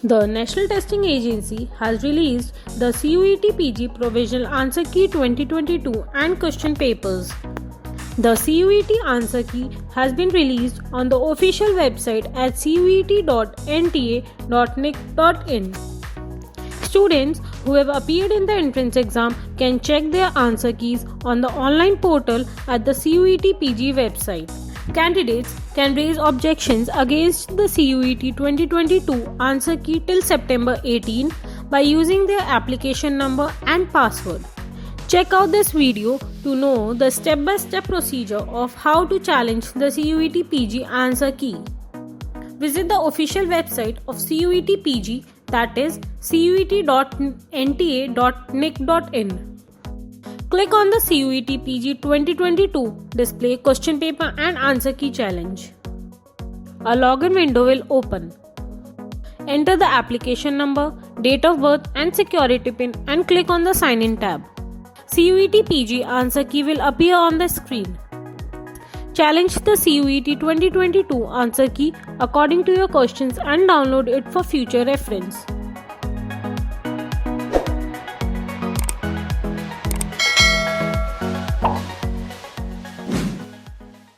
The National Testing Agency has released the CUET PG Provisional Answer Key 2022 and question papers. The CUET answer key has been released on the official website at cuet.nta.nic.in. Students who have appeared in the entrance exam can check their answer keys on the online portal at the CUET PG website. Candidates can raise objections against the CUET 2022 answer key till September 18 by using their application number and password. Check out this video to know the step-by-step procedure of how to challenge the CUET PG answer key. Visit the official website of CUET PG, that is cuet.nta.nic.in. Click on the CUET PG 2022 display question paper and answer key challenge. A login window will open. Enter the application number, date of birth and security pin and click on the sign in tab. CUET PG answer key will appear on the screen. Challenge the CUET 2022 answer key according to your questions and download it for future reference.